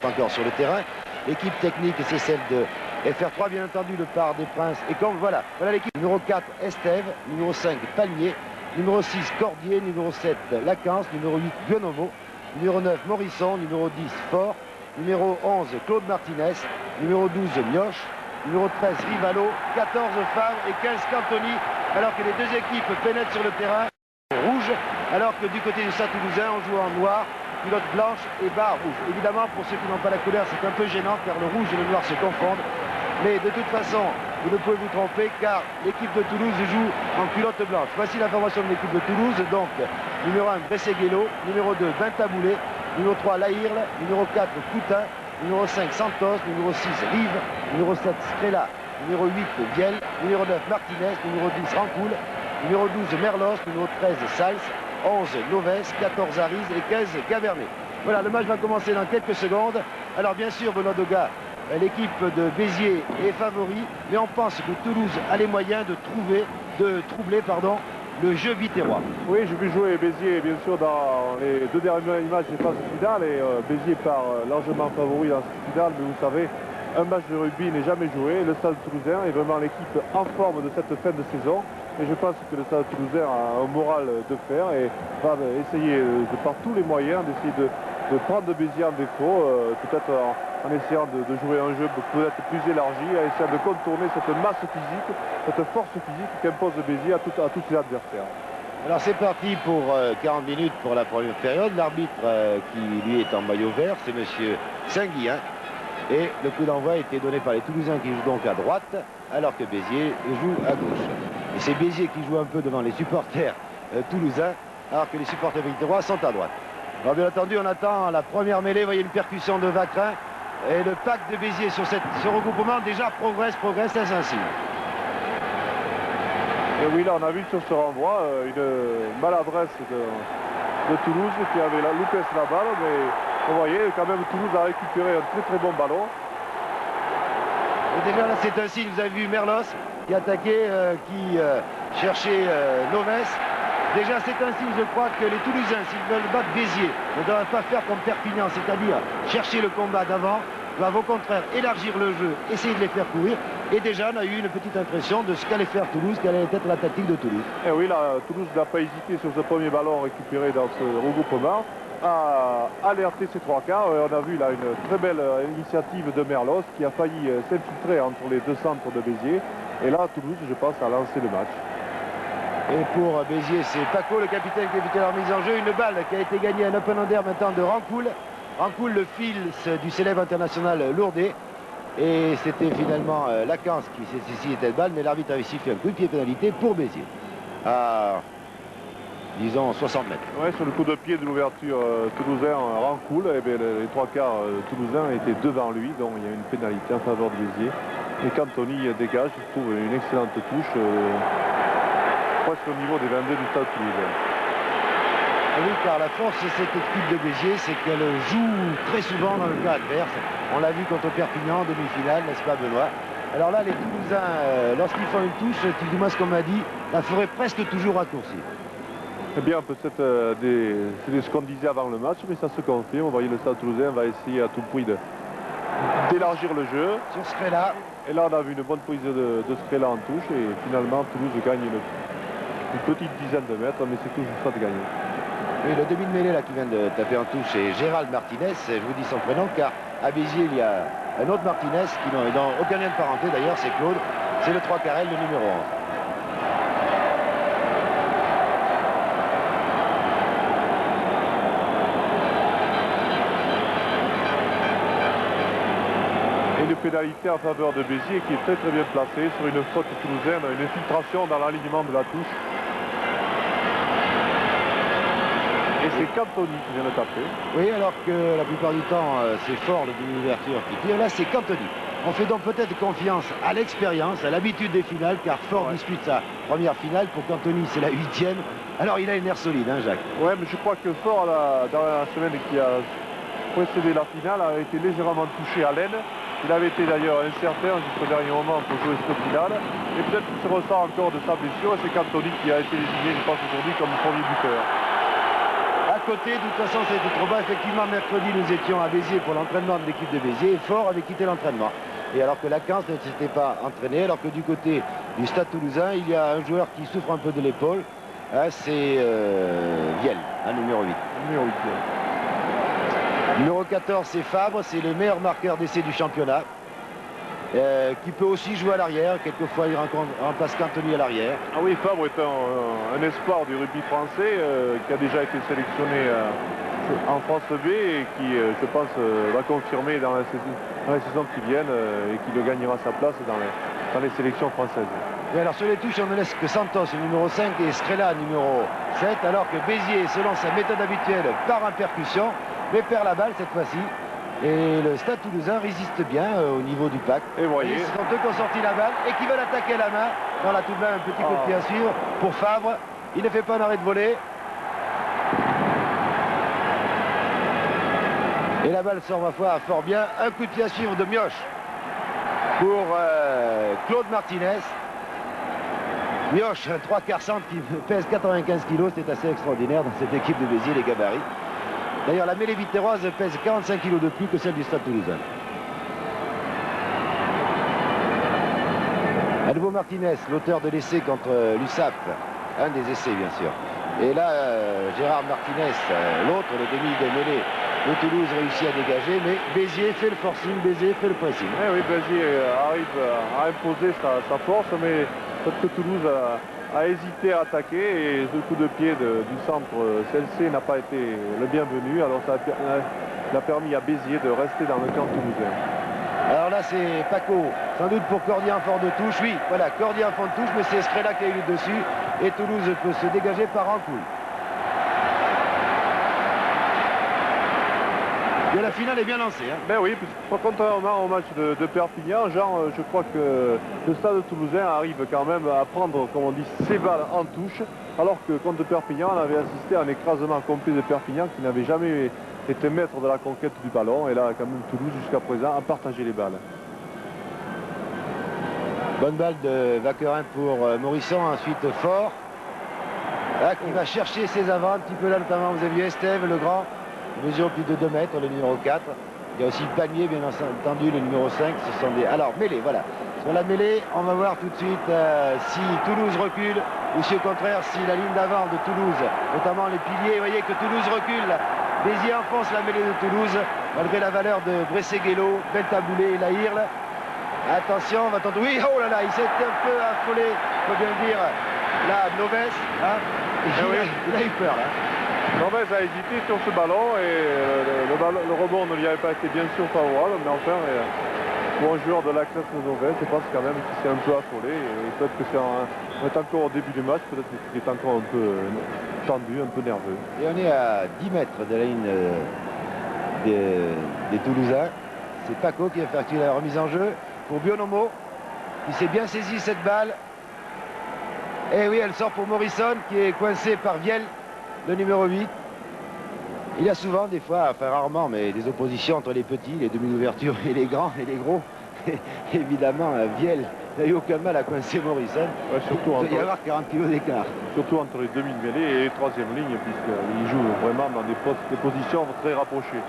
encore sur le terrain. L'équipe technique, c'est celle de FR3, bien entendu, le Parc des Princes. Et comme voilà l'équipe numéro 4, Estève, numéro 5, Palmier, numéro 6, Cordier, numéro 7, Lacance, numéro 8, Guenovo, numéro 9, Morisson, numéro 10, Fort, numéro 11, Claude Martinez, numéro 12, Mioche, numéro 13, Rivalo, 14, Favre et 15, Cantoni, alors que les deux équipes pénètrent sur le terrain rouge, alors que du côté du Stade Toulousain, on joue en noir, culotte blanche et barre rouge. Évidemment, pour ceux qui n'ont pas la couleur, c'est un peu gênant car le rouge et le noir se confondent. Mais de toute façon, vous ne pouvez vous tromper car l'équipe de Toulouse joue en culotte blanche. Voici l'information de l'équipe de Toulouse. Donc, numéro 1, Bresseguelo, numéro 2, Bentaboulé, numéro 3, Lahirle, numéro 4, Coutin, numéro 5, Santos, numéro 6, Rive, numéro 7, Scrella, numéro 8, Viel, numéro 9, Martinez, numéro 10, Rancoul, numéro 12, Merlos, numéro 13, Sals, 11, Loves, 14, Ariz et 15, Gavernet. Voilà, le match va commencer dans quelques secondes. Alors bien sûr, Benoît Doga, l'équipe de Béziers est favori, mais on pense que Toulouse a les moyens de troubler le jeu biterrois. Oui, j'ai vu jouer Béziers, bien sûr, dans les deux derniers matchs des phases finales, et Béziers part largement favori dans cette finale, mais vous savez, un match de rugby n'est jamais joué. Le Stade Toulousain est vraiment l'équipe en forme de cette fin de saison. Et je pense que le Stade Toulousain a un moral de fer et va essayer de par tous les moyens d'essayer de prendre Béziers en défaut, peut-être en essayant de jouer un jeu peut-être plus élargi, en essayant de contourner cette masse physique, cette force physique qu'impose Béziers à tous ses adversaires. Alors c'est parti pour 40 minutes pour la première période. L'arbitre qui lui est en maillot vert, c'est monsieur Saint-Guillain. Et le coup d'envoi a été donné par les Toulousains qui jouent donc à droite, alors que Béziers joue à gauche. Et c'est Béziers qui joue un peu devant les supporters toulousains, alors que les supporters victorois sont à droite. Alors bien entendu, on attend la première mêlée. Vous voyez une percussion de Vacrin. Et le pack de Béziers sur ce regroupement déjà progresse, c'est un signe. Et oui, là on a vu sur ce renvoi une maladresse de Toulouse qui avait loupé la balle, mais vous voyez quand même Toulouse a récupéré un très bon ballon. Et déjà là c'est un signe, vous avez vu Merlos qui attaquait, qui cherchait Loves. Déjà c'est un signe, je crois, que les Toulousains, s'ils veulent battre Béziers, ne doivent pas faire comme Perpignan, c'est-à-dire chercher le combat d'avant, doivent au contraire élargir le jeu, essayer de les faire courir. Et déjà on a eu une petite impression de ce qu'allait faire Toulouse, quelle allait être la tactique de Toulouse. Et oui, là Toulouse n'a pas hésité sur ce premier ballon récupéré dans ce regroupement à alerter ses trois quarts. On a vu là une très belle initiative de Merlos qui a failli s'infiltrer entre les deux centres de Béziers. Et là, Toulouse, je pense, a lancé le match. Et pour Béziers, c'est Paco, le capitaine, qui a évité leur mise en jeu. Une balle qui a été gagnée, un open under maintenant de Rancoul. Rancoul, le fils du célèbre international lourdais. Et c'était finalement Lacance qui s'est saisi cette balle, mais l'arbitre avait sifflé un coup de pied pénalité pour Béziers. Disons 60 mètres. Oui, sur le coup de pied de l'ouverture toulousain Rancoul, eh bien, les trois quarts toulousains étaient devant lui, donc il y a une pénalité en faveur de Béziers. Et Cantoni dégage, je trouve une excellente touche, presque au niveau des 22 du Stade Toulousain. Oui, car la force de cette équipe de Béziers, c'est qu'elle joue très souvent dans le cas adverse. On l'a vu contre Perpignan en demi-finale, n'est-ce pas Benoît? Alors là, les Toulousains, lorsqu'ils font une touche, du moins ce qu'on m'a dit, la ferait presque toujours raccourcir. Eh bien, peut-être c'est ce qu'on disait avant le match, mais ça se confirme. Vous voyez, le Stade Toulousain va essayer à tout prix d'élargir le jeu. Sur Scrella. Et là, on a vu une bonne prise de Scrella en touche, et finalement, Toulouse gagne une petite dizaine de mètres, mais c'est toujours ça de gagner. Oui, le demi de mêlée là qui vient de taper en touche, c'est Gérald Martinez. Je vous dis son prénom, car à Béziers, il y a un autre Martinez, qui n'a aucun lien de parenté d'ailleurs, c'est Claude. C'est le 3 carrel, le numéro 11. Une pénalité en faveur de Béziers qui est très bien placée sur une faute toulousaine, une infiltration dans l'alignement de la touche. Et c'est Cantoni qui vient de taper. Oui, alors que la plupart du temps, c'est Fort, le demi-ouverture, qui tire. Là, c'est Cantoni. On fait donc peut-être confiance à l'expérience, à l'habitude des finales, car Fort dispute sa première finale. Pour Cantoni, c'est la 8e. Alors, il a une air solide, hein, Jacques? Ouais, mais je crois que Fort, dans la semaine qui a précédé la finale, a été légèrement touché à l'aine. Il avait été d'ailleurs incertain jusqu'au dernier moment pour jouer cette finale. Et peut-être qu'il se ressent encore de sa blessure. Et c'est Cantoni qui a été désigné, je pense, aujourd'hui comme premier buteur. côté. De toute façon, c'était trop bas. Effectivement, mercredi, nous étions à Béziers pour l'entraînement de l'équipe de Béziers. Et Fort avait quitté l'entraînement. Et alors que Lacan ne s'était pas entraîné, alors que du côté du Stade Toulousain, il y a un joueur qui souffre un peu de l'épaule. Hein, c'est Viel, hein, numéro 8. Numéro 8. Numéro 14, c'est Fabre, c'est le meilleur marqueur d'essai du championnat. Qui peut aussi jouer à l'arrière. Quelquefois, il remplace Cantoni à l'arrière. Ah oui, Fabre est un espoir du rugby français qui a déjà été sélectionné en France B et qui, je pense, va confirmer dans les saisons qui viennent et qui le gagnera sa place dans les sélections françaises. Et alors sur les touches, on ne laisse que Santos, le numéro 5, et Estrella, numéro 7, alors que Béziers, selon sa méthode habituelle, part en percussion, mais perd la balle cette fois-ci. Et le Stade Toulousain résiste bien au niveau du pack. Et voyez. Ce sont eux qui ont sorti la balle et qui veulent attaquer la main. Dans la toute main, un petit coup de pied à suivre pour Fabre. Il ne fait pas un arrêt de volée. Et la balle sort, ma foi, fort bien. Un coup de pied à suivre de Mioche pour Claude Martinez. Mioche, un 3 quarts centre qui pèse 95 kg. C'est assez extraordinaire dans cette équipe de Béziers, les gabarits. D'ailleurs, la mêlée vitéroise pèse 45 kg de plus que celle du Stade Toulousain. À nouveau Martinez, l'auteur de l'essai contre l'USAP. Un des essais, bien sûr. Et là, Gérard Martinez, l'autre, le demi de mêlée de Toulouse, réussit à dégager. Mais Béziers fait le forcing, Béziers fait le pressing. Eh oui, Béziers arrive à imposer sa force, mais peut-être que Toulouse a hésité à attaquer et le coup de pied du centre CLC n'a pas été le bienvenu. Alors ça a permis à Béziers de rester dans le camp toulousain. Alors là c'est Paco, sans doute pour Cordier en fort de touche. Oui, voilà, Cordier en fond de touche, mais c'est Estrella qui a eu le dessus. Et Toulouse peut se dégager par Rancoul. Et la finale est bien lancée. Hein. Ben oui, contrairement au match de Perpignan, Jean, je crois que le Stade Toulousain arrive quand même à prendre, comme on dit, ses balles en touche, alors que contre Perpignan, on avait assisté à un écrasement complet de Perpignan qui n'avait jamais été maître de la conquête du ballon. Et là, quand même, Toulouse, jusqu'à présent, a partagé les balles. Bonne balle de Vaquerin pour Morisson, ensuite Fort. Là, qui va chercher ses avants, un petit peu là, notamment, vous avez vu Estève, le grand. Il mesure plus de 2 mètres, le numéro 4. Il y a aussi Panier, bien entendu, le numéro 5. Ce sont des... Alors, mêlée, voilà. Sur la mêlée, on va voir tout de suite si Toulouse recule ou si au contraire, si la ligne d'avant de Toulouse, notamment les piliers, vous voyez que Toulouse recule. Béziers enfonce la mêlée de Toulouse, malgré la valeur de Bresseguelo, Beltaboulé et Lahirle. Attention, on va tenter... Oui, oh là là, il s'est un peu affolé, il faut bien le dire, là, Noves. Hein, il a eu peur, là. Noves a hésité sur ce ballon et le rebond ne lui avait pas été bien sûr favorable, mais enfin, pour un joueur de la classe de Noves, je pense quand même qu'il s'est un peu affolé. Et peut-être que on est encore au début du match, peut-être qu'il est encore un peu tendu, un peu nerveux. Et on est à 10 mètres de la ligne des Toulousains. C'est Paco qui a effectué la remise en jeu pour Bionomo, qui s'est bien saisi cette balle. Et oui, elle sort pour Morrison, qui est coincé par Viel, le numéro 8. Il y a souvent, des fois, enfin rarement, mais des oppositions entre les petits, les demi-ouvertures et les grands et les gros. Et évidemment, Viel n'a eu aucun mal à coincer Morrison. Ouais, surtout il doit y avoir 40 kg d'écart. Surtout entre les demi-mêlées et les troisième lignes, puisqu'il joue vraiment dans des positions très rapprochées.